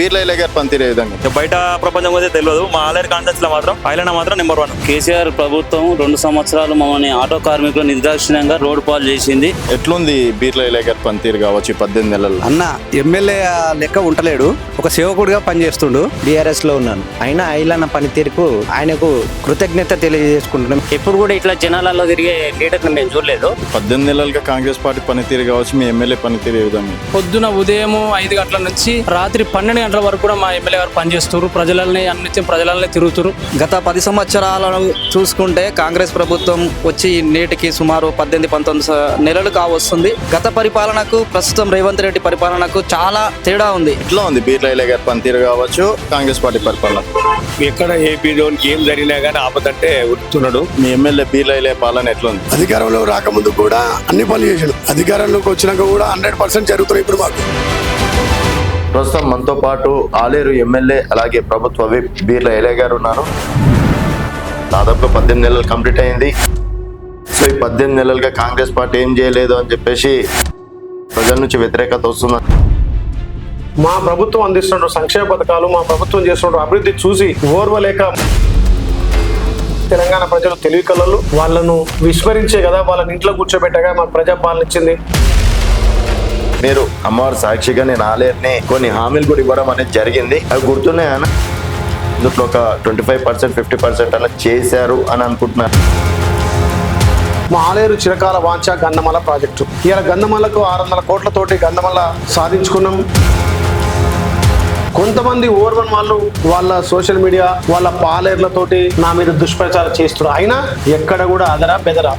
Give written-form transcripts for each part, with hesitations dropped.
బీర్ల ఎలయ్య గారి పనితీరు ఏ విధంగా? బయట ప్రపంచం అయితే తెలియదు, మా ఆలేరు కాన్సెప్ట్స్ లో మాత్రం ఐలన్న మాత్రం నెంబర్ 1. కేసీఆర్ ప్రభుత్వం 2 సంవత్సరాలు మమ్మల్ని ఆటో కార్మికులు నిర్దాక్షిణ్యంగా రోడ్డు పాలు చేసింది. ఎట్లుంది బీర్ల ఎలయ్య గారి పనితీరు కావచ్చు 18 నెలలు? అన్న ఎమ్మెల్యే లెక్క ఉంటలేడు, ఒక సేవకుడిగా పనిచేస్తుండు. బీఆర్ఎస్ లో ఉన్నాను, అయినా ఐలన్న పనితీరుకు ఆయనకు కృతజ్ఞత తెలియజేసుకుంటున్నాం. ఎప్పుడు కూడా ఇట్లా జనాలలో తిరిగే లీడర్ మేము చూడలేదు. 18 నెలలుగా కాంగ్రెస్ పార్టీ పనితీరు కావచ్చు, మీ ఎమ్మెల్యే పనితీరు ఏ విధంగా? పొద్దున ఉదయం 5 గంటల నుంచి రాత్రి 12 గంటల వరకు కూడా మా ఎమ్మెల్యే గారు పనిచేస్తారు. నిత్యం ప్రజలనే తిరుగుతారు. గత 10 సంవత్సరాలను చూసుకుంటే కాంగ్రెస్ ప్రభుత్వం వచ్చి నేటికి సుమారు 18-19 నెలలు కావస్తుంది. గత పరిపాలనకు ప్రస్తుతం రేవంత్ రెడ్డి పరిపాలనకు చాలా తేడా ఉంది. ఎట్లా ఉంది బీర్ల ఎలయ్య గారి పనితీరు కావచ్చు, కాంగ్రెస్ పార్టీ పరిపాలన? ఎక్కడ ఏపీలోనికి ఏం జరిగినా కానీ ఆపదంటే ఉడుతున్నాడు. మీ ఎమ్మెల్యే బీర్ల ఎలయ్య పాలన ఎట్లుంది? అధికారంలో రాకముందు కూడా అన్ని పనులు చేసాడు, అధికారంలోకి వచ్చినాక కూడా 100% జరుగుతున్నాయి ఇప్పుడు మాకు. ప్రస్తుతం మనతో పాటు ఆలేరు ఎమ్మెల్యే అలాగే ప్రభుత్వ విప్ బీర్ల ఎలయ్య గారు ఉన్నారు. దాదాపుగా 18 నెలలు కంప్లీట్ అయింది. సో ఈ 18 నెలలుగా కాంగ్రెస్ పార్టీ ఏం చేయలేదు అని చెప్పేసి ప్రజల నుంచి వ్యతిరేకత వస్తుంది. మా ప్రభుత్వం అందిస్తున్న సంక్షేమ పథకాలు, మా ప్రభుత్వం చేస్తున్న అభివృద్ధి చూసి ఓర్వలేక తెలంగాణ ప్రజలు తెలివి కలలు, వాళ్ళను విస్మరించే కదా వాళ్ళని ఇంట్లో కూర్చోబెట్టగా మాకు ప్రజాపాలన ఇచ్చింది. మీరు అమ్మవారి సాక్షిగా నేను ఆలేరుని కొన్ని హామీలు కూడా ఇవ్వడం అనేది జరిగింది. అవి గుర్తున్నాయన్న? ఇందులో ఒక 25%, 50% అలా చేశారు అని అనుకుంటున్నారు. మా ఆలేరు చిరకాల వాంఛ గంధమల ప్రాజెక్టు. ఇలా గంధమలకు 600 కోట్లతోటి గంధమల సాధించుకున్నాం. కొంతమంది ఓర్వన్ వాళ్ళు వాళ్ళ సోషల్ మీడియా వాళ్ళ పాలేర్లతోటి నా మీద దుష్ప్రచారం చేస్తున్నారు. అయినా ఎక్కడ కూడా అదరా బెదరా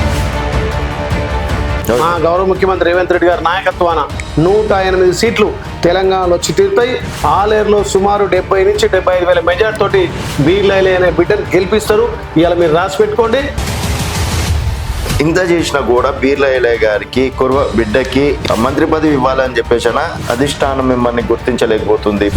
మా గౌరవ ముఖ్యమంత్రి రేవంత్ రెడ్డి గారి నాయకత్వాన 108 సీట్లు తెలంగాణలో వచ్చి తీరుతాయి. ఆలేరులో సుమారు 70 నుంచి 75 వేల మెజార్టీ తోటి బీర్ల ఎలయ్య అనే బిడ్డను గెలిపిస్తారు. ఇవాళ మీరు రాసి పెట్టుకోండి. ఇంత చేసినా కూడా బీర్ల ఎలయ్య గారికి కుర్వ బిడ్డకి మంత్రి పదవి ఇవ్వాలని చెప్పేసి అధిష్టానం మిమ్మల్ని గుర్తించలేకపోతుంది.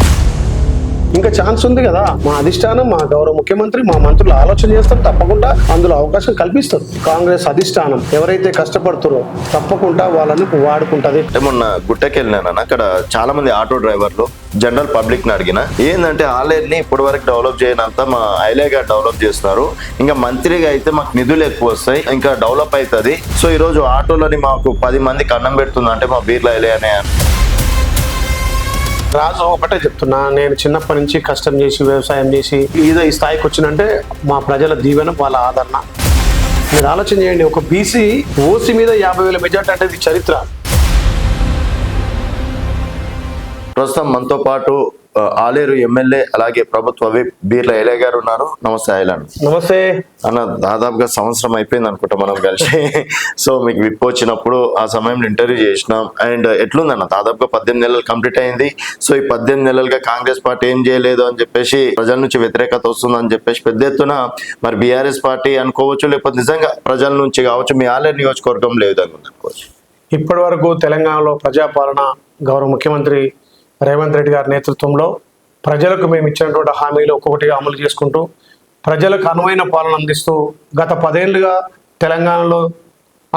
ఇంకా ఛాన్స్ ఉంది కదా. మా అధిష్టానం, మా గౌరవ ముఖ్యమంత్రి, మా మంత్రులు ఆలోచన చేస్తారు, తప్పకుండా అందులో అవకాశం కల్పిస్తారు. కాంగ్రెస్ అధిష్టానం ఎవరైతే కష్టపడుతారో తప్పకుండా వాళ్ళని వాడుకుంటది. మొన్న గుట్టకి వెళ్ళినాను, అక్కడ చాలా మంది ఆటో డ్రైవర్లు జనరల్ పబ్లిక్ ని అడిగిన ఏంటంటే ఆలేరుని ఇప్పటి వరకు డెవలప్ చేయనంత మా ఐలయ్య గారు డెవలప్ చేస్తున్నారు, ఇంకా మంత్రిగా అయితే మాకు నిధులు ఎక్కువ వస్తాయి, ఇంకా డెవలప్ అవుతుంది. సో ఈ రోజు ఆటోలని మాకు 10 మందికి అన్నం పెడుతుంది అంటే మా బీర్ల ఎలయ్య అనే. రాజు ఒకటే చెప్తున్నా, నేను చిన్నప్పటి నుంచి కష్టం చేసి వ్యవసాయం చేసి ఈ స్థాయికి వచ్చినంటే మా ప్రజల దీవెన, వాళ్ళ ఆదరణ. మీరు ఆలోచన చేయండి, ఒక బీసీ ఓసీ మీద 50,000 మెజార్టీ అంటే ఇది చరిత్ర. ప్రస్తుతం మనతో పాటు ఆలేరు ఎమ్మెల్యే అలాగే ప్రభుత్వ విప్ బీర్ల ఎలయ్య గారు ఉన్నారు. నమస్తే ఐలన్న. నమస్తే అన్న. దాదాపుగా సంవత్సరం అయిపోయింది అనుకుంటా మనం కలిసి. సో మీకు విప్ వచ్చినప్పుడు ఆ సమయంలో ఇంటర్వ్యూ చేసినాం. అండ్ ఎట్లుందన్న, దాదాపుగా 18 నెలలు కంప్లీట్ అయింది. సో ఈ 18 నెలలుగా కాంగ్రెస్ పార్టీ ఏం చేయలేదు అని చెప్పేసి ప్రజల నుంచి వ్యతిరేకత వస్తుందని చెప్పేసి పెద్ద ఎత్తున మరి బీఆర్ఎస్ పార్టీ అనుకోవచ్చు, లేకపోతే నిజంగా ప్రజల నుంచి కావచ్చు, మీ ఆలేరు నియోజకవర్గం లేదు అనుకోవచ్చు. ఇప్పటి వరకు తెలంగాణలో ప్రజాపాలన గౌరవ ముఖ్యమంత్రి రేవంత్ రెడ్డి గారి నేతృత్వంలో ప్రజలకు మేము ఇచ్చినటువంటి హామీలు ఒక్కొక్కటిగా అమలు చేసుకుంటూ ప్రజలకు అనువైన పాలన అందిస్తూ గత 10 ఏళ్లుగా తెలంగాణలో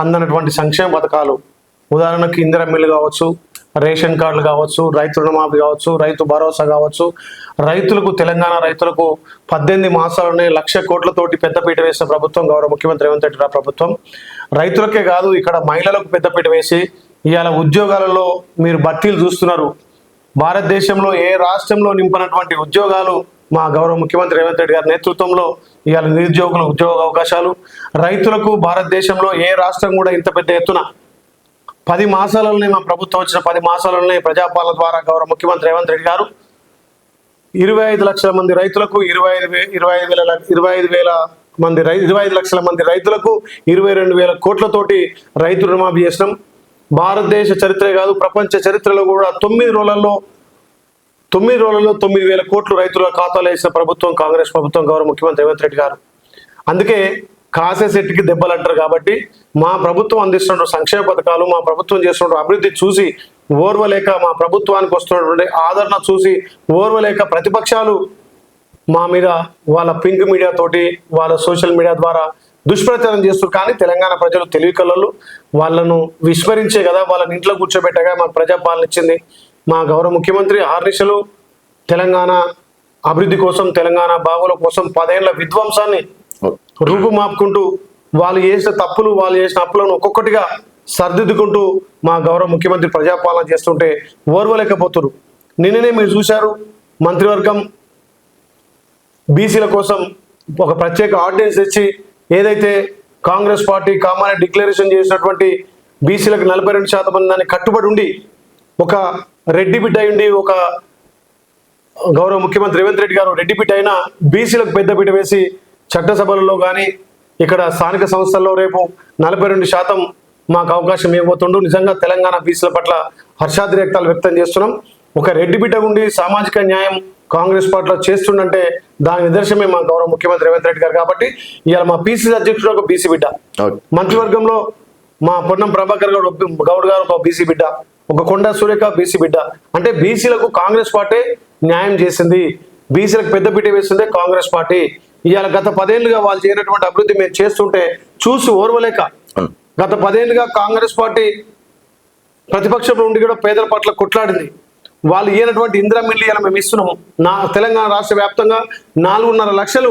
అందనటువంటి సంక్షేమ పథకాలు, ఉదాహరణకు ఇందిరమ్మిల్లు కావచ్చు, రేషన్ కార్డులు కావచ్చు, రైతు రుణమాఫీ కావచ్చు, రైతు భరోసా కావచ్చు, రైతులకు తెలంగాణ రైతులకు 18 మాసాలనే 1,00,000 కోట్లతోటి పెద్దపీట వేసిన ప్రభుత్వం గౌరవ ముఖ్యమంత్రి రేవంత్ రెడ్డి గారి ప్రభుత్వం. రైతులకే కాదు, ఇక్కడ మహిళలకు పెద్దపీట వేసి ఇవాళ ఉద్యోగాలలో మీరు భర్తీలు చూస్తున్నారు. భారతదేశంలో ఏ రాష్ట్రంలో నింపనటువంటి ఉద్యోగాలు మా గౌరవ ముఖ్యమంత్రి రేవంత్ రెడ్డి గారి నేతృత్వంలో ఇవాళ నిరుద్యోగుల ఉద్యోగ అవకాశాలు, రైతులకు భారతదేశంలో ఏ రాష్ట్రం కూడా ఇంత పెద్ద ఎత్తున 10 మాసాలలోనే మా ప్రభుత్వం వచ్చిన 10 మాసాలలోనే ప్రజాపాలన ద్వారా గౌరవ ముఖ్యమంత్రి రేవంత్ రెడ్డి గారు 25 లక్షల మంది రైతులకు 25 లక్షల మంది రైతులకు 22,000 కోట్లతోటి రైతు రుణమాఫీ చేసినాం. భారతదేశ చరిత్రే కాదు, ప్రపంచ చరిత్రలో కూడా 9 రోజులలో 9,000 కోట్లు రైతుల ఖాతాలో వేసిన ప్రభుత్వం కాంగ్రెస్ ప్రభుత్వం గౌరవ ముఖ్యమంత్రి రేవంత్ రెడ్డి గారు. అందుకే కాసే సెట్టికి దెబ్బలు అంటారు. కాబట్టి మా ప్రభుత్వం అందిస్తున్న సంక్షేమ పథకాలు, మా ప్రభుత్వం చేస్తున్న అభివృద్ధి చూసి ఓర్వలేక, మా ప్రభుత్వానికి వస్తున్నటువంటి ఆదరణ చూసి ఓర్వలేక ప్రతిపక్షాలు మా మీద వాళ్ళ పింక్ మీడియా తోటి, వాళ్ళ సోషల్ మీడియా ద్వారా దుష్ప్రచారం చేస్తారు. కానీ తెలంగాణ ప్రజలు తెలివి కలలు, వాళ్ళను విస్మరించే కదా వాళ్ళని ఇంట్లో కూర్చోబెట్టగా మాకు ప్రజాపాలన ఇచ్చింది. మా గౌరవ ముఖ్యమంత్రి ఆర్నిశలు తెలంగాణ అభివృద్ధి కోసం, తెలంగాణ బాగుల కోసం 10 ఏళ్ల విధ్వంసాన్ని రూపుమాపుకుంటూ వాళ్ళు చేసిన తప్పులు, వాళ్ళు చేసిన అప్పులను ఒక్కొక్కటిగా సర్దిద్దుకుంటూ మా గౌరవ ముఖ్యమంత్రి ప్రజాపాలన చేస్తుంటే ఓర్వలేకపోతున్నారు. నిన్ననే మీరు చూశారు, మంత్రివర్గం బీసీల కోసం ఒక ప్రత్యేక ఆర్డినెన్స్ తెచ్చి ఏదైతే కాంగ్రెస్ పార్టీ కామారెడ్డి డిక్లరేషన్ చేసినటువంటి బీసీలకు 42% మంది దాన్ని కట్టుబడి ఉండి, ఒక రెడ్డి బిడ్డ ఉండి, ఒక గౌరవ ముఖ్యమంత్రి రేవంత్ రెడ్డి గారు రెడ్డి బిడ్డ అయినా బీసీలకు పెద్దపీట వేసి చట్టసభలలో కానీ ఇక్కడ స్థానిక సంస్థల్లో రేపు 42% మాకు అవకాశం ఇవ్వబోతుండు. నిజంగా తెలంగాణ బీసీల పట్ల హర్షాతిరేక్తాలు వ్యక్తం చేస్తున్నాం. ఒక రెడ్డి బిడ్డ ఉండి సామాజిక న్యాయం కాంగ్రెస్ పార్టీలో చేస్తుండంటే దాని నిదర్శనమే మా గౌరవ ముఖ్యమంత్రి రేవంత్ రెడ్డి గారు. కాబట్టి ఇవాళ మా పీసీసీ అధ్యక్షుడు ఒక బీసీ బిడ్డ, మంత్రివర్గంలో మా పొన్నం ప్రభాకర్ గౌడ్ గారు ఒక బీసీ బిడ్డ, ఒక కొండా సురేఖ బీసీ బిడ్డ. అంటే బీసీలకు కాంగ్రెస్ పార్టీ న్యాయం చేసింది, బీసీలకు పెద్దపీట వేసిందే కాంగ్రెస్ పార్టీ. ఇవాళ గత 10 ఏళ్లుగా వాళ్ళు చేయనటువంటి అభివృద్ధి మేము చేస్తుంటే చూసి ఓర్వలేక, గత 10 ఏళ్లుగా కాంగ్రెస్ పార్టీ ప్రతిపక్షంలో ఉండి కూడా పేదల పట్ల కొట్లాడింది. వాళ్ళు ఇయ్యనటువంటి ఇందిరా మిల్లు ఇలా మేము ఇస్తున్నాము. తెలంగాణ రాష్ట్ర వ్యాప్తంగా 4.5 లక్షలు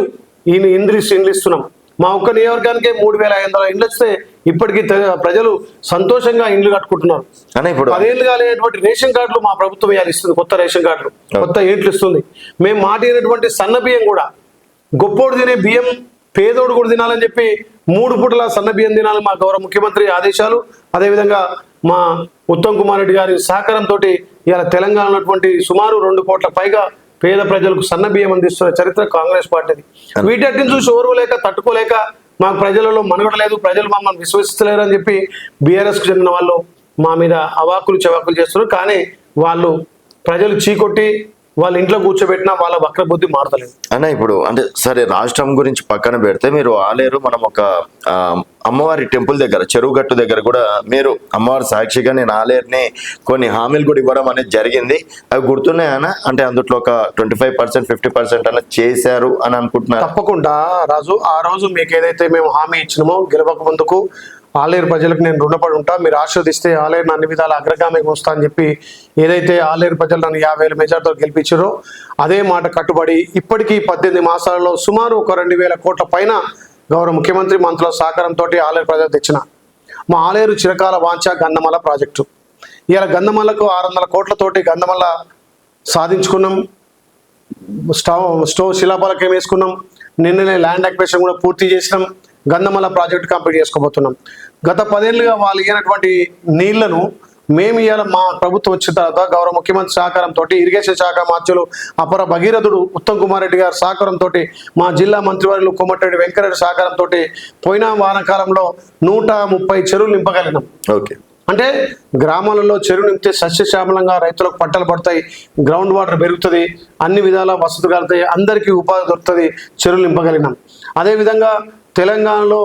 ఇండ్లు ఇస్తున్నాం. మా ఒక్క నియోజకవర్గానికే 3,500 ఇండ్లు వస్తే ఇప్పటికీ ప్రజలు సంతోషంగా ఇండ్లు కట్టుకుంటున్నారు. 10 ఏళ్ళుగా లేనటువంటి రేషన్ కార్డులు మా ప్రభుత్వం ఇవాళ ఇస్తుంది, కొత్త రేషన్ కార్డులు, కొత్త ఏట్లు ఇస్తుంది. మేము మాటినటువంటి సన్న బియ్యం కూడా, గొప్పోడు తినే బియ్యం పేదోడు కూడా తినాలని చెప్పి 3 పూటల సన్న బియ్యం తినాలని మా గౌరవ ముఖ్యమంత్రి ఆదేశాలు. అదేవిధంగా మా ఉత్తమ్ కుమార్ రెడ్డి గారి సహకారంతో ఇవాళ తెలంగాణ ఉన్నటువంటి సుమారు 2 కోట్ల పైగా పేద ప్రజలకు సన్న బియ్యం అందిస్తున్న చరిత్ర కాంగ్రెస్ పార్టీది. వీటన్నిటిని చూసి ఓర్వలేక, తట్టుకోలేక మాకు ప్రజలలో మనుగడ లేదు, ప్రజలు మమ్మల్ని విశ్వసిస్తలేరు అని చెప్పి బీఆర్ఎస్కు చెందిన వాళ్ళు మా మీద అవాకులు చవాకులు చేస్తున్నారు. కానీ వాళ్ళు ప్రజలు చీకొట్టి వాళ్ళ ఇంట్లో కూర్చోబెట్టినా వాళ్ళ వక్ర బుద్ధి మారతలేదు అన్న. ఇప్పుడు అంటే సరే, రాష్ట్రం గురించి పక్కన పెడితే మీరు ఆలేరు మనం ఒక అమ్మవారి టెంపుల్ దగ్గర, చెరువు గట్టు దగ్గర కూడా మీరు అమ్మవారి సాక్షిగా నేను ఆలేరుని కొన్ని హామీలు కూడా ఇవ్వడం అనేది జరిగింది. అవి గుర్తున్నాయన్న? అంటే అందులో ఒక 25%, 50% అన్న చేశారు అని అనుకుంటున్నారు? తప్పకుండా రాజు. ఆ రోజు మీకు ఏదైతే మేము హామీ ఇచ్చినామో గెలవక ముందుకు, ఆలేరు ప్రజలకు నేను రుణపడి ఉంటా, మీరు ఆశీర్వదిస్తే ఆలేరు అన్ని విధాల అగ్రగామికి వస్తా అని చెప్పి ఏదైతే ఆలేరు ప్రజలు నన్ను 50,000 మెజార్టీతో గెలిపించారో అదే మాట కట్టుబడి ఇప్పటికీ 18 మాసాలలో సుమారు ఒక 2,000 కోట్ల పైన గౌరవ ముఖ్యమంత్రి మంత్రుల సహకారంతో ఆలేరు ప్రజలు తెచ్చిన మా ఆలేరు చిరకాల వాంఛ గంధమల్ల ప్రాజెక్టు. ఇలా గంధమల్లకు 600 కోట్లతోటి గంధమల్ల సాధించుకున్నాం. స్టో శిలాఫలకం వేసుకున్నాం. నిన్ననే ల్యాండ్ అక్విజిషన్ కూడా పూర్తి చేసినాం. గంధమల్ల ప్రాజెక్టు కంప్లీట్ చేసుకోబోతున్నాం. గత 10 ఏళ్ళుగా వాళ్ళు ఇవ్వనటువంటి నీళ్లను మేము ఇవాళ మా ప్రభుత్వం వచ్చిన తర్వాత గౌరవ ముఖ్యమంత్రి సహకారంతో, ఇరిగేషన్ శాఖ మార్చులు అపర భగీరథుడు ఉత్తమ్ కుమార్ రెడ్డి గారి సహకారంతో, మా జిల్లా మంత్రివర్యులు కోమటిరెడ్డి వెంకరెడ్డి సహకారంతో పోయిన వానాకాలంలో 130 చెరువులు నింపగలిగినాం. ఓకే. అంటే గ్రామాలలో చెరువు నింపితే సస్యశ్యామలంగా రైతులకు పంటలు పడతాయి, గ్రౌండ్ వాటర్ పెరుగుతుంది, అన్ని విధాల వసతులు కలుగుతాయి, అందరికీ ఉపాధి దొరుకుతుంది, చెరువులు నింపగలిగినాం. అదేవిధంగా తెలంగాణలో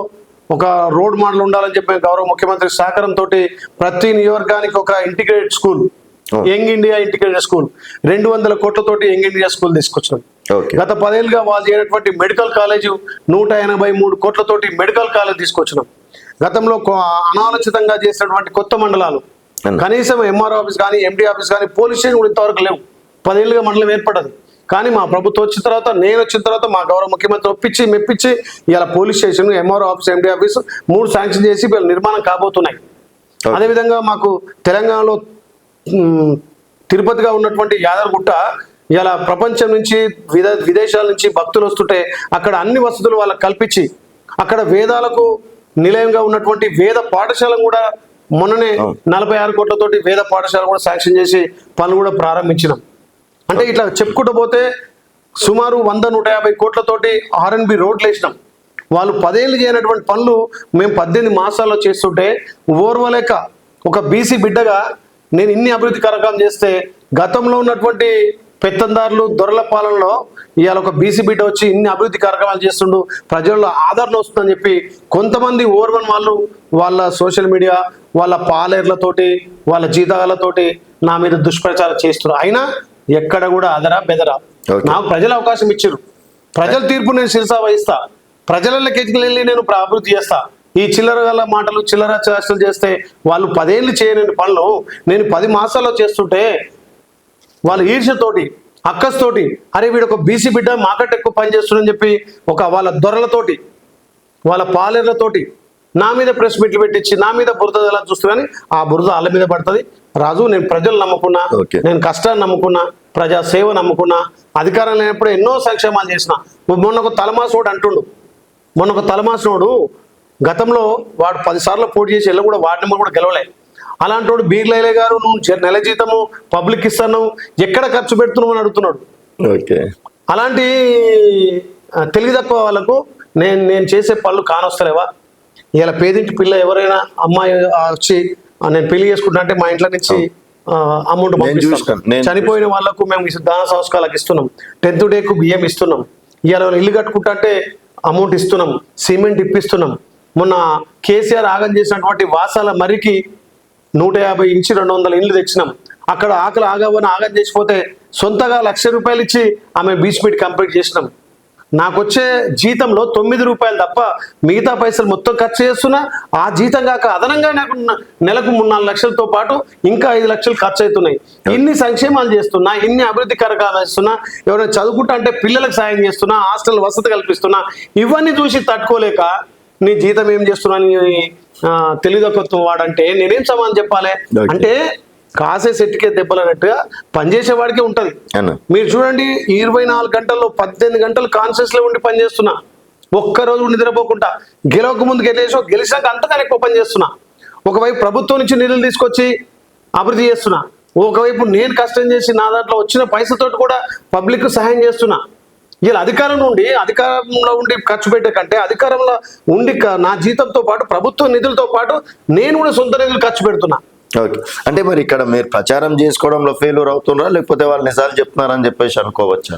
ఒక రోడ్ మోడల్ ఉండాలని చెప్పి గౌరవ ముఖ్యమంత్రి సహకారంతో ప్రతి నియోజకవర్గానికి ఒక integrated school, young India integrated school 200 కోట్లతోటి యంగ్ ఇండియా స్కూల్ తీసుకొచ్చినాం. గత 10 ఏళ్ళుగా వాళ్ళు చేయనటువంటి మెడికల్ కాలేజ్ 183 కోట్లతోటి మెడికల్ కాలేజ్ తీసుకొచ్చినాం. గతంలో అనాలోచితంగా చేసినటువంటి కొత్త మండలాలు, కనీసం ఎంఆర్ఓ ఆఫీస్ కానీ, ఎండి ఆఫీస్ కానీ, పోలీస్ స్టేషన్ కూడా ఇంతవరకు లేవు. 10 ఏళ్ళుగా మండలం ఏర్పడ్డది. కానీ మా ప్రభుత్వం వచ్చిన తర్వాత, నేను వచ్చిన తర్వాత మా గౌరవ ముఖ్యమంత్రి ఒప్పించి మెప్పించి ఇలా police station, MRO office, MD office 3 sanction చేసి వీళ్ళు నిర్మాణం కాబోతున్నాయి. అదేవిధంగా మాకు తెలంగాణలో తిరుపతిగా ఉన్నటువంటి యాదగిరిగుట్ట ఇలా ప్రపంచం నుంచి విదేశాల నుంచి భక్తులు వస్తుంటే అక్కడ అన్ని వసతులు వాళ్ళకి కల్పించి అక్కడ వేదాలకు నిలయంగా ఉన్నటువంటి వేద పాఠశాలను కూడా మొన్ననే 46 కోట్లతోటి వేద పాఠశాల కూడా శాంక్షన్ చేసి పనులు కూడా ప్రారంభించినాం. అంటే ఇట్లా చెప్పుకుంటూ పోతే సుమారు 100-150 కోట్లతోటి R&B రోడ్లు వేసినాం. వాళ్ళు 10 ఏళ్ళు చేయనటువంటి పనులు మేము 18 మాసాల్లో చేస్తుంటే ఓర్వలేక ఒక బీసీ బిడ్డగా నేను ఇన్ని అభివృద్ధి కార్యక్రమం చేస్తే గతంలో ఉన్నటువంటి పెత్తందారులు దొరల పాలనలో ఇవాళ ఒక బీసీ బిడ్డ వచ్చి ఇన్ని అభివృద్ధి కార్యక్రమాలు చేస్తుండు, ప్రజల్లో ఆదరణ వస్తుందని చెప్పి కొంతమంది ఓర్వన్ వాళ్ళు వాళ్ళ సోషల్ మీడియా, వాళ్ళ పాలేర్లతోటి, వాళ్ళ జీతాలతోటి నా మీద దుష్ప్రచారం చేస్తున్నారు. అయినా ఎక్కడ కూడా అదరా బెదరా. నాకు ప్రజలు అవకాశం ఇచ్చారు, ప్రజల తీర్పు నేను శిరసా వహిస్తా, ప్రజలకి వెళ్ళి నేను అభివృద్ధి చేస్తా. ఈ చిల్లర గల మాటలు, చిల్లర చేష్టలు చేస్తే వాళ్ళు 10 ఏళ్ళు చేయని పనులు నేను 10 మాసాల్లో చేస్తుంటే వాళ్ళు ఈర్ష్యతోటి అక్కస్తోటి అరే వీడు ఒక బీసీ బిడ్డ మాకంటే ఎక్కువ పని చేస్తున్నాడని చెప్పి వాళ్ళ దొరలతోటి వాళ్ళ పాలేర్లతోటి నా మీద ప్రెస్ మీట్లు పెట్టించి నా మీద బురద ఎలా చూస్తూ కానీ ఆ బురద వాళ్ళ మీద పడుతుంది. రాజు నేను ప్రజలు నమ్ముకున్నా, నేను కష్టాన్ని నమ్ముకున్నా, ప్రజా సేవ నమ్ముకున్నా, అధికారం లేనప్పుడు ఎన్నో సంక్షేమాలు చేసిన. మొన్న ఒక తలమాసోడు అంటుండు, మొన్న ఒక తలమాసినోడు గతంలో వాడు 10 సార్లు పోటీ చేసి వెళ్ళి కూడా వార్డు నెంబర్ కూడా గెలవలే. అలాంటి వాడు బీర్లైలే గారు నువ్వు నెల జీతము పబ్లిక్ ఇస్తాను ఎక్కడ ఖర్చు పెడుతున్నావు అని అడుగుతున్నాడు. అలాంటి తెలివి తక్కువ వాళ్ళకు నేను చేసే పనులు కానొస్తలేవా? ఇలా పేదింటి పిల్ల ఎవరైనా అమ్మాయి వచ్చి నేను పెళ్లి చేసుకుంటా అంటే మా ఇంట్లో నుంచి అమౌంట్ పంపిస్తాం. చనిపోయిన వాళ్ళకు మేము దాన సంస్కారాలకు ఇస్తున్నాం, 10th డేకు బియ్యం ఇస్తున్నాం. ఇవాళ ఇల్లు కట్టుకుంటా అంటే అమౌంట్ ఇస్తున్నాం, సిమెంట్ ఇప్పిస్తున్నాం. మొన్న కేసీఆర్ ఆగం చేసినటువంటి వాసాల మరికి 150 నుంచి 200 ఇండ్లు తెచ్చినాం. అక్కడ ఆకలి ఆగవని ఆగం చేసిపోతే సొంతగా ₹1,00,000 ఇచ్చి ఆమె బీచ్ మీట్ కంప్లీట్ చేసినాం. నాకు వచ్చే జీతంలో ₹9 తప్ప మిగతా పైసలు మొత్తం ఖర్చు చేస్తున్నా. ఆ జీతం కాక అదనంగా నాకు నెలకు 3-4 లక్షలతో పాటు ఇంకా 5 లక్షలు ఖర్చు అవుతున్నాయి. ఇన్ని సంక్షేమాలు చేస్తున్నా, ఇన్ని అభివృద్ధి కార్యక్రమాలు చేస్తున్నా, ఎవరైనా చదువుకుంటా అంటే పిల్లలకు సాయం చేస్తున్నా, హాస్టల్ వసతి కల్పిస్తున్నా. ఇవన్నీ చూసి తట్టుకోలేక నీ జీతం ఏం చేస్తున్నా తెలివితక్కువ వాడంటే నేనేం సమాధానం చెప్పాలి? అంటే కాసే సెట్టికే దెబ్బలన్నట్టుగా పనిచేసేవాడికే ఉంటది. మీరు చూడండి 24 గంటల్లో 18 గంటలు కాన్షియస్ లో ఉండి పనిచేస్తున్నా, ఒక్కరోజు నిద్రపోకుండా. గెలవక ముందు గెలిచాక అంతకన్నా ఎక్కువ పని చేస్తున్నా. ఒకవైపు ప్రభుత్వం నుంచి నిధులు తీసుకొచ్చి అభివృద్ధి చేస్తున్నా, ఒకవైపు నేను కష్టం చేసి నా దాంట్లో వచ్చిన పైసలతో కూడా పబ్లిక్ సహాయం చేస్తున్నా. ఇలా అధికారంలో ఉండి ఖర్చు పెట్టే కంటే అధికారంలో ఉండి నా జీతంతో పాటు ప్రభుత్వ నిధులతో పాటు నేను కూడా సొంత నిధులు ఖర్చు పెడుతున్నా. ఓకే, అంటే మరి ఇక్కడ మీరు ప్రచారం చేసుకోవడంలో ఫెయిల్యూర్ అవుతున్నారా, లేకపోతే వాళ్ళు నిజాలు చెప్తున్నారని చెప్పేసి అనుకోవచ్చా?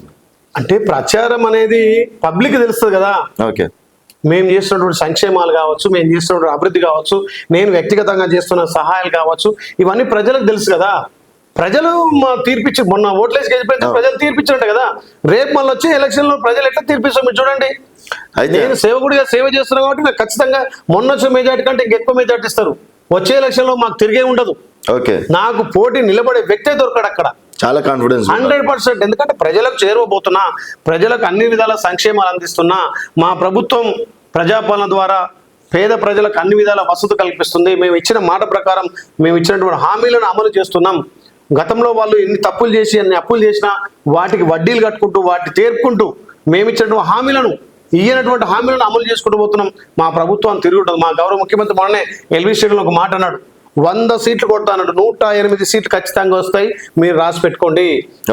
అంటే ప్రచారం అనేది పబ్లిక్ తెలుస్తుంది కదా. ఓకే, మేము చేస్తున్నటువంటి సంక్షేమాలు కావచ్చు, మేము చేస్తున్నటువంటి అభివృద్ధి కావచ్చు, నేను వ్యక్తిగతంగా చేస్తున్న సహాయాలు కావచ్చు, ఇవన్నీ ప్రజలకు తెలుసు కదా. ప్రజలు తీర్పిచ్చి మొన్న ఓట్లేసి గెలిపోయిన ప్రజలు తీర్పిచ్చినట్టు కదా. రేపు మళ్ళీ వచ్చి ఎలక్షన్ లో ప్రజలు ఎట్లా తీర్పిస్తాం మీరు చూడండి. నేను సేవకుడిగా సేవ చేస్తున్నా కాబట్టి నాకు ఖచ్చితంగా మొన్న వచ్చే మెజార్టీ కంటే ఇంకెక్కువ మెజార్టీ ఇస్తారు. వచ్చే ఎలక్షన్ లో మాకు తిరిగే ఉండదు. ఓకే, నాకు పోటీ నిలబడే వ్యక్తే దొరకడు అక్కడ. చాలా కాన్ఫిడెన్స్ 100%. ఎందుకంటే ప్రజలకు చేరువబోతున్నా, ప్రజలకు అన్ని విధాల సంక్షేమాలు అందిస్తున్నా. మా ప్రభుత్వం ప్రజాపాలన ద్వారా పేద ప్రజలకు అన్ని విధాల వసతి కల్పిస్తుంది. మేము ఇచ్చిన మాట ప్రకారం మేము ఇచ్చినటువంటి హామీలను అమలు చేస్తున్నాం. గతంలో వాళ్ళు ఎన్ని తప్పులు చేసి ఎన్ని అప్పులు చేసినా వాటికి వడ్డీలు కట్టుకుంటూ వాటిని తీర్పుకుంటూ మేము ఇచ్చినటువంటి హామీలను అమలు చేసుకుంటూ పోతున్నాం. మా ప్రభుత్వం తిరుగుతుంది. మా గౌరవ ముఖ్యమంత్రి మొన్ననే ఎల్వి స్టేడియంలో ఒక మాట అన్నాడు, 100 సీట్లు కొడతానన్నాడు. 108 సీట్లు ఖచ్చితంగా వస్తాయి, మీరు రాసి పెట్టుకోండి.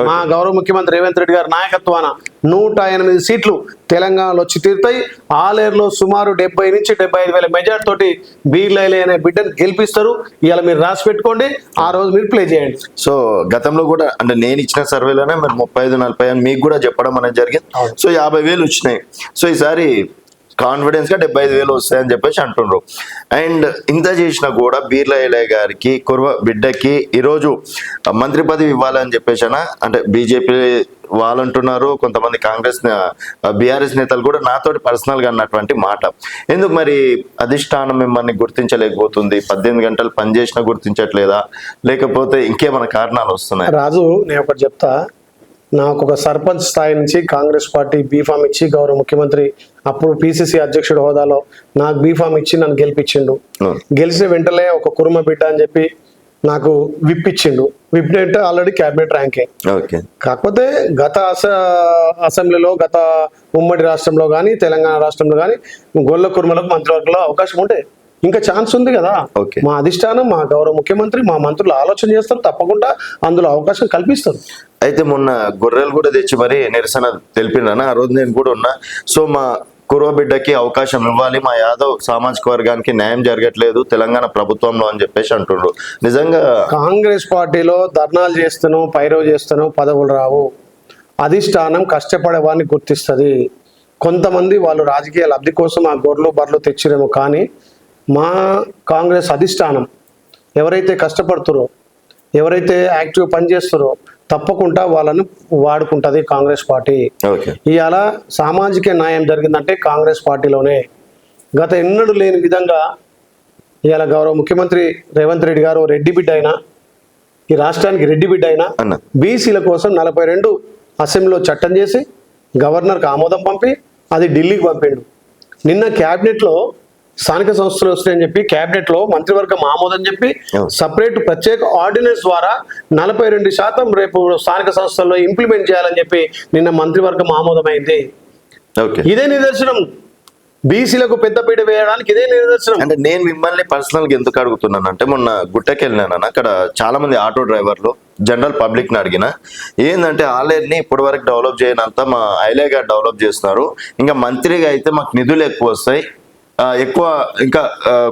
మా గౌరవ ముఖ్యమంత్రి రేవంత్ రెడ్డి గారి నాయకత్వాన 108 సీట్లు తెలంగాణలో వచ్చి తీరుతాయి. ఆలేరులో సుమారు 70 నుంచి 75 వేల మెజార్టీ తోటి బీర్లైలే అనే బిడ్డను గెలిపిస్తారు. ఇవాళ మీరు రాసి పెట్టుకోండి, ఆ రోజు మీరు ప్లే చేయండి. సో గతంలో కూడా అంటే నేను ఇచ్చిన సర్వేలోనే మరి 35-40 అని మీకు కూడా చెప్పడం అనేది జరిగింది. సో 50,000 వచ్చినాయి. సో ఈసారి కాన్ఫిడెన్స్ గా 75,000 వస్తాయని చెప్పేసి అంటుండ్రు. అండ్ ఇంత చేసినా కూడా బీర్లైలే గారికి కుర్వ బిడ్డకి ఈరోజు మంత్రి పదవి ఇవ్వాలని చెప్పేసి అంటే బీజేపీ వాళ్ళు అంటున్నారు, కొంతమంది కాంగ్రెస్ బీఆర్ఎస్ నేతలు కూడా నాతోటి పర్సనల్ గా అన్నటువంటి మాట. ఎందుకు మరి అధిష్టానం మిమ్మల్ని గుర్తించలేకపోతుంది? 18 గంటలు పనిచేసినా గుర్తించట్లేదా, లేకపోతే ఇంకేమైనా కారణాలు వస్తున్నాయి? రాజు నేను ఒకటి చెప్తా. నాకు ఒక సర్పంచ్ స్థాయి నుంచి కాంగ్రెస్ పార్టీ బీఫామ్ ఇచ్చి గౌరవ ముఖ్యమంత్రి అప్పుడు పిసిసి అధ్యక్షుడు హోదాలో నాకు బీఫామ్ ఇచ్చి నన్ను గెలిపించిండు. గెలిచిన వెంటనే ఒక కుర్మ బిడ్డ అని చెప్పి నాకు విప్ ఇచ్చిండు. విప్ అంటే ఆల్రెడీ క్యాబినెట్ ర్యాంకే. కాకపోతే గత అసెంబ్లీలో గత ఉమ్మడి రాష్ట్రంలో కానీ తెలంగాణ రాష్ట్రంలో కానీ గొల్ల కుర్మలకు మంత్రివర్గంలో అవకాశం ఉంటే ఇంకా ఛాన్స్ ఉంది కదా. మా అధిష్టానం, మా గౌరవ ముఖ్యమంత్రి, మా మంత్రులు ఆలోచన చేస్తారు, తప్పకుండా అందులో అవకాశం కల్పిస్తారు. అయితే మొన్న గొర్రెలు కూడా తెచ్చి మరి నిరసన తెలిపినా, ఆ రోజు నేను కూడా ఉన్నా. సో మా కుర్వ బిడ్డకి అవకాశం ఇవ్వాలి, మా యాదవ్ సామాజిక వర్గానికి న్యాయం జరగట్లేదు తెలంగాణ ప్రభుత్వంలో అని చెప్పేసి అంటుండ్రు. నిజంగా కాంగ్రెస్ పార్టీలో ధర్నాలు చేస్తాను, పైరో చేస్తాను, పదవులు రావు. అధిష్టానం కష్టపడే వారిని గుర్తిస్తుంది. కొంతమంది వాళ్ళు రాజకీయ లబ్ధి కోసం ఆ గొర్రెలు బర్రెలు తెచ్చిరేమో, కానీ మా కాంగ్రెస్ అధిష్టానం ఎవరైతే కష్టపడుతారో, ఎవరైతే యాక్టివ్ పనిచేస్తారో తప్పకుండా వాళ్ళను వాడుకుంటుంది కాంగ్రెస్ పార్టీ. ఇవాళ సామాజిక న్యాయం జరిగిందంటే కాంగ్రెస్ పార్టీలోనే. గత ఎన్నడూ లేని విధంగా ఇవాళ గౌరవ ముఖ్యమంత్రి రేవంత్ రెడ్డి గారు రెడ్డి బిడ్డ అయినా, ఈ రాష్ట్రానికి రెడ్డి బిడ్డ అయినా బీసీల కోసం 42 అసెంబ్లీలో చట్టం చేసి గవర్నర్కి ఆమోదం పంపి అది ఢిల్లీకి పంపిండు. నిన్న క్యాబినెట్లో స్థానిక సంస్థలు వస్తాయని చెప్పి క్యాబినెట్లో మంత్రివర్గం ఆమోదం చెప్పి సపరేట్ ప్రత్యేక ఆర్డినెన్స్ ద్వారా 42% రేపు స్థానిక సంస్థల్లో ఇంప్లిమెంట్ చేయాలని చెప్పి నిన్న మంత్రివర్గం ఆమోదమైంది. ఇదే నిదర్శనం, బీసీలకు పెద్దపీట వేయడానికి ఇదే నిదర్శనం. అంటే నేను మిమ్మల్ని పర్సనల్ గా ఎందుకు అడుగుతున్నాను అంటే, మొన్న గుట్టకి వెళ్ళినాను, అక్కడ చాలా మంది ఆటో డ్రైవర్లు జనరల్ పబ్లిక్ ని అడిగిన ఏంటంటే ఆలేరుని ఇప్పటి వరకు డెవలప్ చేయనంత మా ఐలే గారు డెవలప్ చేస్తున్నారు, ఇంకా మంత్రిగా అయితే మాకు నిధులు ఎక్కువ వస్తాయి, ఎక్కువ ఇంకా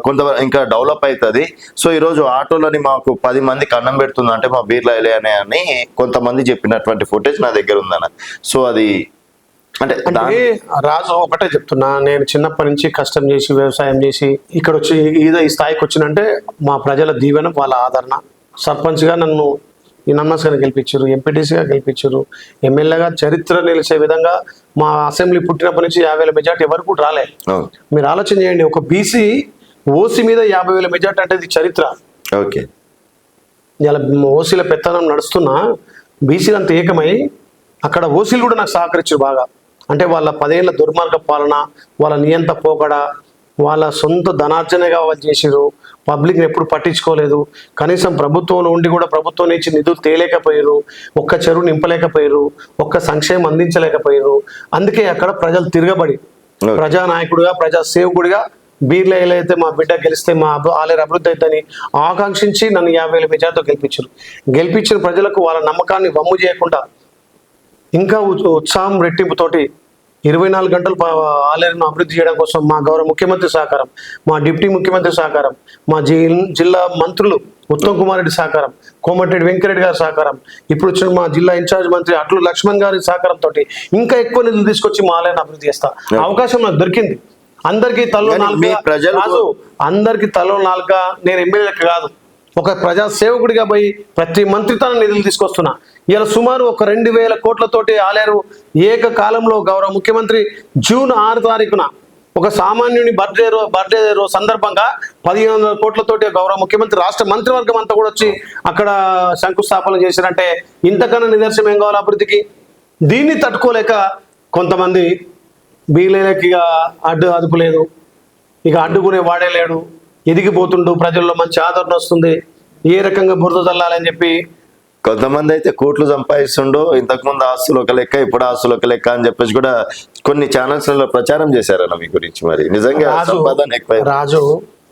కొంత ఇంకా డెవలప్ అవుతుంది. సో ఈరోజు ఆటోలని మాకు 10 మందికి అన్నం పెడుతుంది అంటే మా బీర్లా ఐలే అని కొంతమంది చెప్పినటువంటి ఫుటేజ్ నా దగ్గర ఉందన్న. సో అది అంటే రాజు ఒకటే చెప్తున్నా, నేను చిన్నప్పటి నుంచి కష్టం చేసి వ్యవసాయం చేసి ఇక్కడ వచ్చి ఈ స్థాయికి వచ్చినంటే మా ప్రజల దీవెన, వాళ్ళ ఆదరణ. సర్పంచ్గా నన్ను ఈ నమ్మకంగా గెలిపించారు, ఎంపీటీసీగా గెలిపించారు, ఎమ్మెల్యేగా చరిత్ర నిలిచే విధంగా మా అసెంబ్లీ పుట్టినప్పటి నుంచి 50,000 మెజార్టీ ఎవరు కూడా రాలే. మీరు ఆలోచన చేయండి, ఒక బీసీ ఓసీ మీద 50,000 మెజార్టీ అంటే ఇది చరిత్ర. ఓకే, ఇలా ఓసీల పెత్తనం నడుస్తున్నా బీసీలు అంత ఏకమై అక్కడ ఓసీలు కూడా నాకు సహకరించారు బాగా. అంటే వాళ్ళ 10 ఏళ్ల దుర్మార్గ పాలన, వాళ్ళ నియంత పోకడ, వాళ్ళ సొంత ధనార్జనగా వాళ్ళు చేసారు. పబ్లిక్ని ఎప్పుడు పట్టించుకోలేదు. కనీసం ప్రభుత్వంలో ఉండి కూడా ప్రభుత్వం నుంచి నిధులు తేలేకపోయారు, ఒక్క చెరువు నింపలేకపోయారు, ఒక్క సంక్షేమం అందించలేకపోయారు. అందుకే అక్కడ ప్రజలు తిరగబడి ప్రజానాయకుడిగా, ప్రజా సేవకుడిగా బీర్లా ఐలే అయితే మా బిడ్డ గెలిస్తే మా ఆలేరు అభివృద్ధి అవుతుందని ఆకాంక్షించి నన్ను 50,000 మెజార్టీతో గెలిపించిన ప్రజలకు వాళ్ళ నమ్మకాన్ని వమ్ము చేయకుండా ఇంకా ఉత్సాహం రెట్టింపుతోటి 24 గంటలు ఆలేరును అభివృద్ధి చేయడం కోసం మా గౌరవ ముఖ్యమంత్రి సహకారం, మా డిప్యూటీ ముఖ్యమంత్రి సహకారం, మా జిల్లా మంత్రులు ఉత్తమ్ కుమార్ రెడ్డి సహకారం, కోమటిరెడ్డి వెంకరెడ్డి గారి సహకారం, ఇప్పుడు వచ్చిన మా జిల్లా ఇన్ఛార్జ్ మంత్రి అట్లు లక్ష్మణ్ గారి సహకారంతో ఇంకా ఎక్కువ నిధులు తీసుకొచ్చి మా ఆలయాన్ని అభివృద్ధి చేస్తా. అవకాశం నాకు దొరికింది. అందరికీ తలో 4 రాజు, అందరికీ తలో 4 నేను ఎమ్మెల్యేలకు కాదు, ఒక ప్రజా సేవకుడిగా పోయి ప్రతి మంత్రితన నిధులు తీసుకొస్తున్నా. ఇలా సుమారు ఒక 2,000 కోట్లతోటి ఆలేరు ఏకకాలంలో గౌరవ ముఖ్యమంత్రి జూన్ 6 తారీఖున ఒక సామాన్యుని బర్త్డే రోజు సందర్భంగా 1,500 కోట్లతోటి గౌరవ ముఖ్యమంత్రి రాష్ట్ర మంత్రివర్గం అంతా కూడా వచ్చి అక్కడ శంకుస్థాపన చేశారంటే ఇంతకన్నా నిదర్శనం ఏం కావాలి అభివృద్ధికి? దీన్ని తట్టుకోలేక కొంతమంది బీలేలకి ఇక అదుపు లేదు, ఇక అడ్డుకునే వాడే లేడు, ఎదిగిపోతుండు, ప్రజల్లో మంచి ఆదరణ వస్తుంది, ఏ రకంగా బురద చల్లాలని చెప్పి కొంతమంది అయితే కోట్లు సంపాదిస్తుండో, ఇంతకుముందు ఆస్తులు ఒక లెక్క, ఇప్పుడు ఆస్తులు ఒక లెక్క అని చెప్పేసి కూడా కొన్ని ఛానల్స్లలో ప్రచారం చేశారన్న మీ గురించి. మరి నిజంగా సంపాదన ఎక్కువ. రాజు,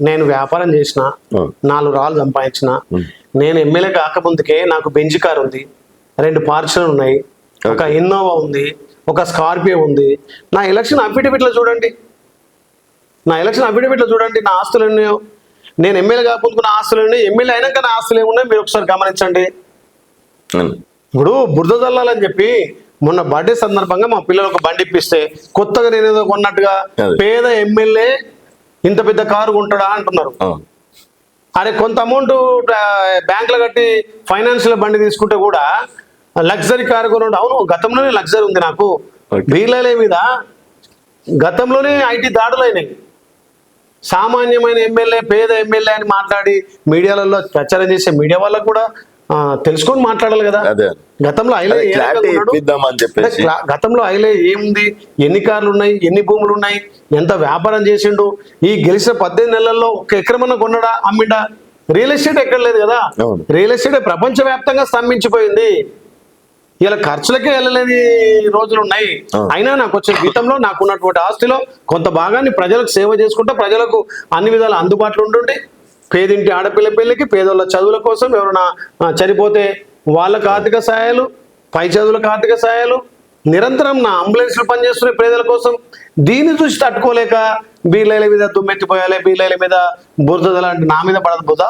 నేను వ్యాపారం చేసిన, 4 రాళ్ళు సంపాదించిన, నేను ఎమ్మెల్యే కాకముందుకే నాకు బెంజ్ కార్ ఉంది, 2 పార్సల్ ఉన్నాయి, ఒక ఇన్నోవా ఉంది, ఒక స్కార్పియో ఉంది. నా ఎలక్షన్ అఫిడవిట్లో చూడండి, నా ఆస్తులు ఉన్నాయో. నేను ఎమ్మెల్యే కాకుండా ఆస్తులు ఉన్నాయి, ఎమ్మెల్యే అయినాక నా ఆస్తులు ఏమున్నాయి మీరు ఒకసారి గమనించండి. ఇప్పుడు బురద చల్లాలని చెప్పి మొన్న బర్త్డే సందర్భంగా మా పిల్లలు ఒక బండి ఇప్పిస్తే కొత్తగా నేనేదో కొన్నట్టుగా పేద ఎమ్మెల్యే ఇంత పెద్ద కారు కొంటాడా అంటున్నారు. అరే కొంత అమౌంట్ బ్యాంకులో కట్టి ఫైనాన్షియల్ బండి తీసుకుంటే కూడా లగ్జరీ కారు కొనడు. అవును, గతంలోనే లగ్జరీ ఉంది నాకు. బీర్లా ఐలే మీద గతంలోనే ఐటీ దాడులు అయినాయి. సామాన్యమైన ఎమ్మెల్యే, పేద ఎమ్మెల్యే అని మాట్లాడి మీడియాలలో ప్రచారం చేసే మీడియా వాళ్ళకు కూడా తెలుసుకొని మాట్లాడాలి కదా. గతంలో ఐలే ఏముంది, ఎన్ని కార్లు ఉన్నాయి, ఎన్ని భూములు ఉన్నాయి, ఎంత వ్యాపారం చేసిండు, ఈ గెలిచిన 18 నెలల్లో ఒక ఎకరమన్నా కొన్నాడా, అమ్మిండా? రియల్ ఎస్టేట్ ఎక్కడ లేదు కదా. రియల్ ఎస్టేట్ ప్రపంచవ్యాప్తంగా స్తంభించిపోయింది. ఇలా ఖర్చులకే వెళ్ళలేని రోజులు ఉన్నాయి. అయినా నాకు వచ్చే జీతంలో నాకున్నటువంటి ఆస్తిలో కొంత భాగాన్ని ప్రజలకు సేవ చేసుకుంటా, ప్రజలకు అన్ని విధాలు అందుబాటులో ఉంటుండి, పేదింటి ఆడపిల్ల పెళ్లికి, పేదోళ్ళ చదువుల కోసం, ఎవరైనా చనిపోతే వాళ్ళకు ఆర్థిక సహాయాలు, పై చదువులకు ఆర్థిక సహాయాలు, నిరంతరం నా అంబులెన్స్లు పనిచేస్తున్న పేదల కోసం. దీన్ని చూసి తట్టుకోలేక బీర్లా ఐలే మీద దుమ్మెత్తిపోయాలి, బీర్లా ఐలే మీద బురద లాంటి నా మీద పడదు, బురద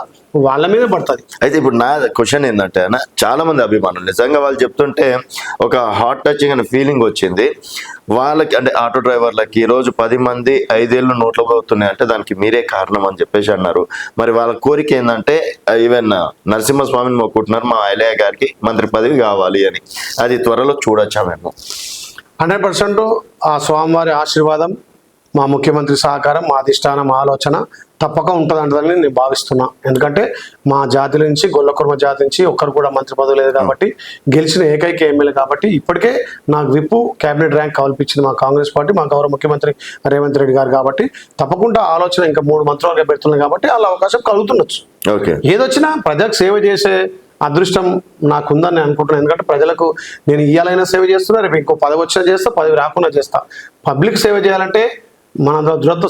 వాళ్ళ మీద పడుతుంది. అయితే ఇప్పుడు నా క్వశ్చన్ ఏంటంటే అన్న, చాలా మంది అభిమానులు నిజంగా వాళ్ళు చెప్తుంటే ఒక హార్ట్ టచింగ్ అనే ఫీలింగ్ వచ్చింది వాళ్ళకి. అంటే ఆటో డ్రైవర్లకి ఈరోజు 10 మంది 5 ఏళ్ళు నోట్లో పోతున్నాయి అంటే దానికి మీరే కారణం అని చెప్పేసి అన్నారు. మరి వాళ్ళ కోరిక ఏంటంటే ఈవెన్ నరసింహస్వామిని మొక్కుంటున్నారు మా ఐలయ్య గారికి మంత్రి పదవి కావాలి అని. అది త్వరలో చూడొచ్చా మేము? 100% ఆ స్వామివారి ఆశీర్వాదం, మా ముఖ్యమంత్రి సహకారం, మా అధిష్టానం ఆలోచన, తప్పక ఉంటుందంటదని నేను భావిస్తున్నా. ఎందుకంటే మా జాతి నుంచి గొల్లకుర్మ జాతి నుంచి ఒక్కరు కూడా మంత్రి పదవి లేదు కాబట్టి, గెలిచిన ఏకైక ఎమ్మెల్యే కాబట్టి ఇప్పటికే నాకు విప్పు క్యాబినెట్ ర్యాంక్ కల్పించింది మా కాంగ్రెస్ పార్టీ, మా గౌరవ ముఖ్యమంత్రి రేవంత్ రెడ్డి గారు. కాబట్టి తప్పకుండా ఆలోచన ఇంకా 3 మంత్రాలుగా పెడుతున్నాయి కాబట్టి అలా అవకాశం కలుగుతుండొచ్చు. ఓకే, ఏదొచ్చినా ప్రజలకు సేవ చేసే అదృష్టం నాకుందని నేను అనుకుంటున్నాను. ఎందుకంటే ప్రజలకు నేను ఇయ్యాలైనా సేవ చేస్తున్నా, రేపు ఇంకో పదవి వచ్చినా చేస్తా, పదవి రాకుండా చేస్తా. పబ్లిక్ సేవ చేయాలంటే మన దృఢ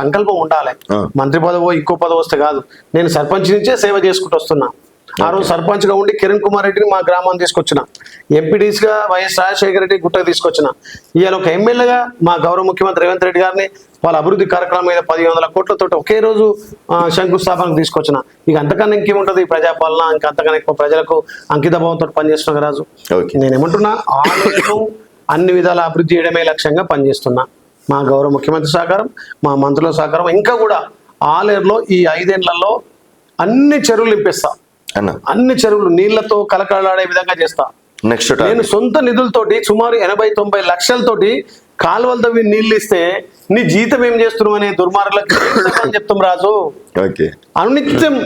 సంకల్పం ఉండాలి. మంత్రి పదవి ఇంకో పదవి వస్తే కాదు. నేను సర్పంచ్ నుంచే సేవ చేసుకుంటూ వస్తున్నా. ఆ రోజు సర్పంచ్గా ఉండి కిరణ్ కుమార్ రెడ్డిని మా గ్రామాన్ని తీసుకొచ్చిన, ఎంపీడీసీగా వైఎస్ రాజశేఖర రెడ్డి గుట్టకు తీసుకొచ్చిన, ఇవాళ ఒక ఎమ్మెల్యేగా మా గౌరవ ముఖ్యమంత్రి రేవంత్ రెడ్డి గారిని వాళ్ళ అభివృద్ధి కార్యక్రమం మీద 1500 కోట్లతో ఒకే రోజు శంకుస్థాపనకు తీసుకొచ్చిన. ఇక అంతకన్నా ఇంకేముంటుంది ఈ ప్రజాపాలన, ఇంకా అంతకన్నా ఎక్కువ ప్రజలకు అంకిత భావంతో పనిచేస్తున్నా రాజు. నేనేమంటున్నా, ఆలయను అన్ని విధాల అభివృద్ధి చేయడమే లక్ష్యంగా పనిచేస్తున్నా. మా గౌరవ ముఖ్యమంత్రి సహకారం, మా మంత్రుల సహకారం, ఇంకా కూడా ఆలేరులో ఈ 5 ఏళ్లలో అన్ని చెరువులు నింపిస్తా. అన్ని చెరువులు నీళ్లతో కలకలాడే విధంగా చేస్తా. నెక్స్ట్ నేను సొంత నిధులతోటి సుమారు 80-90 లక్షలతోటి కాలువలు తవ్వి నీళ్ళు ఇస్తే నీ జీతం ఏం చేస్తున్నావు అనే దుర్మార్గులకు అని చెప్తాం రాజు. అనిత్యం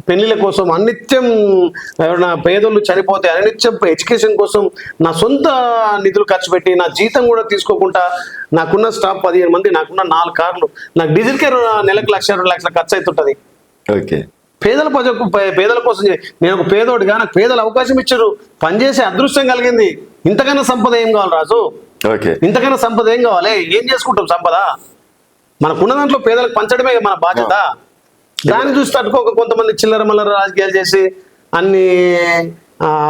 పెళ్లిళ్ళ కోసం, అనిత్యం ఎవరైనా పేదోళ్ళు చనిపోతే అనిత్యం ఎడ్యుకేషన్ కోసం నా సొంత నిధులు ఖర్చు పెట్టి నా జీతం కూడా తీసుకోకుండా, నాకున్న స్టాఫ్ 15 మంది, నాకున్న 4 కార్లు, నాకు డీజిల్కే నెలకు 1-2 లక్షల ఖర్చు అవుతుంటది. పేదల కోసం నేను ఒక పేదోడిగా నాకు పేదలు అవకాశం ఇచ్చారు, పనిచేసే అదృష్టం కలిగింది. ఇంతకన్నా సంపద ఏం కావాలి రాజు? ఇంతకన్నా సంపద ఏం కావాలి? ఏం చేసుకుంటాం సంపద? మనకున్న దాంట్లో పేదలకు పంచడమే మన బాధ్యత. దాన్ని చూసి తట్టుకోక కొంతమంది చిల్లర మల్లర రాజకీయాలు చేసి అన్ని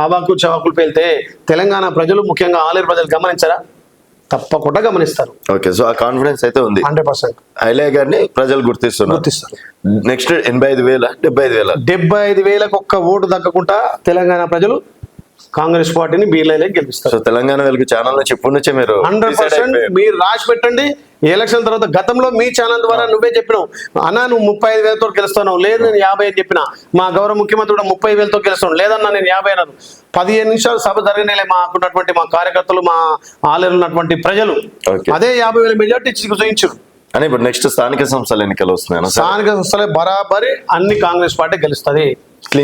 అవాకులు చవాకులు పేలితే తెలంగాణ ప్రజలు, ముఖ్యంగా ఆలేరు ప్రజలు గమనించారా? తప్పకుండా గమనిస్తారు. ఓకే, సో ఆ కాన్ఫిడెన్స్ అయితే ఉంది 100%. ఐలయ్య గారిని ప్రజలు గుర్తిస్తారు. నెక్స్ట్ 85,000 75,000 75,000కు ఒక్క ఓటు దక్కకుండా తెలంగాణ ప్రజలు కాంగ్రెస్ పార్టీని బీర్లైలకి గెలిపిస్తారు. సో తెలంగాణ వెలుగు ఛానల్ నుంచి ఇప్పటి నుంచే మీరు 100% మీరు రాసి పెట్టండి. ఎలక్షన్ తర్వాత గతంలో మీ ఛానల్ ద్వారా నువ్వే చెప్పినావు, అన్నా నువ్వు 35,000తో గెలుస్తున్నావు, లేదు నేను 50 అని చెప్పిన. మా గౌరవ ముఖ్యమంత్రి కూడా 30,000తో గెలుస్తున్నావు, లేదన్నా నేను 50 అన్నారు. 15 నిమిషాలు సభ జరిగినాయి. మాకున్నటువంటి మా కార్యకర్తలు, మా ఆలేరు ఉన్నటువంటి ప్రజలు అదే 50,000 మెజార్టీ చూపించారు. అని ఇప్పుడు నెక్స్ట్ స్థానిక సంస్థల ఎన్నికలు వస్తున్నాయి. స్థానిక సంస్థలే బరాబరి అన్ని కాంగ్రెస్ పార్టీ గెలుస్తుంది.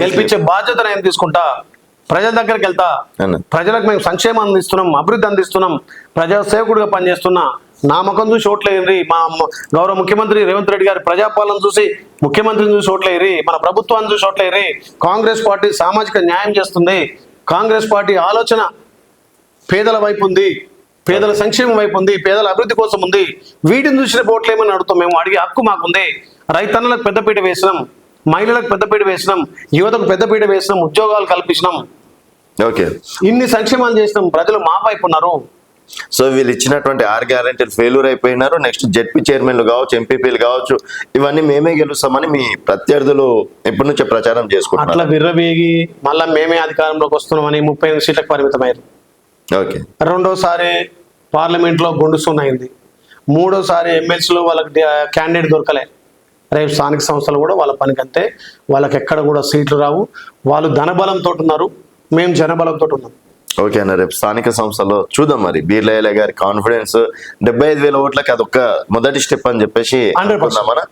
గెలిపించే బాధ్యత నేను తీసుకుంటా. ప్రజల దగ్గరికి వెళ్తా. ప్రజలకు మేము సంక్షేమం అందిస్తున్నాం, అభివృద్ధి అందిస్తున్నాం, ప్రజా సేవకుడిగా పనిచేస్తున్నా. నా ముఖం చూసి ఓట్లేయండి. మా గౌరవ ముఖ్యమంత్రి రేవంత్ రెడ్డి గారి ప్రజాపాలన చూసి, ముఖ్యమంత్రిని చూసి ఓట్లేయరి, మన ప్రభుత్వాన్ని చూసి ఓట్లేయరి. కాంగ్రెస్ పార్టీ సామాజిక న్యాయం చేస్తుంది. కాంగ్రెస్ పార్టీ ఆలోచన పేదల వైపు ఉంది, పేదల సంక్షేమం వైపు ఉంది, పేదల అభివృద్ధి కోసం ఉంది. వీటిని చూసిన ఓట్లేమని అడుగుతాం. మేము అడిగే హక్కు మాకుంది. రైతన్నలకు పెద్దపీట వేసినాం, మహిళలకు పెద్దపీట వేసినాం, యువతకు పెద్దపీట వేసినాం, ఉద్యోగాలు కల్పించినాం. ఇన్ని సంక్షేమాలు చేసినాం. ప్రజలు మా వైపు ఉన్నారు. సో వీళ్ళు ఇచ్చినటువంటి 6 గ్యారెంటీలు ఫెయిల్యూర్ అయిపోయినారు. నెక్స్ట్ జెడ్పీ చైర్మన్లు కావచ్చు, ఎంపీపీలు కావచ్చు, ఇవన్నీ మేమే గెలుస్తామని మీ ప్రత్యర్థులు ఎప్పటి నుంచో ప్రచారం చేసుకుంటారు. అట్లా విర్రవేగి మళ్ళీ మేమే అధికారంలోకి వస్తున్నామని 35 సీట్లకు పరిమితమయ్యారు. రెండోసారి పార్లమెంట్లో గొండుసున్నైంది. మూడోసారి ఎమ్మెల్సీలో వాళ్ళకి క్యాండిడేట్ దొరకలే. రేపు స్థానిక సంస్థలు కూడా వాళ్ళ పనికి అంతే. వాళ్ళకి ఎక్కడ కూడా సీట్లు రావు. వాళ్ళు ధనబలంతో ఉన్నారు, మేము జనబలంతో ఉన్నాం. ఓకే అన్న, రేపు స్థానిక సంస్థలో చూద్దాం మరి బీర్లయ్య గారి కాన్ఫిడెన్స్. 75,000 ఓట్లకి అదొక్క మొదటి స్టెప్ అని చెప్పేసి అనుకుందామన్నా.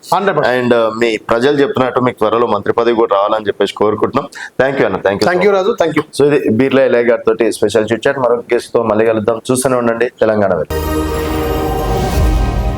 అండ్ మీ ప్రజలు చెప్తున్నట్టు మీకు త్వరలో మంత్రి పదవి కూడా రావాలని చెప్పేసి కోరుకుంటున్నాం. థ్యాంక్ యూ అన్న. Thank you Raju. Thank you. So ఇది బీర్లయ్య గారితో స్పెషల్ చిట్ చాట్. మరొక కేసుతో మళ్ళీ కలుద్దాం. చూస్తూనే ఉండండి తెలంగాణ వెలుగు.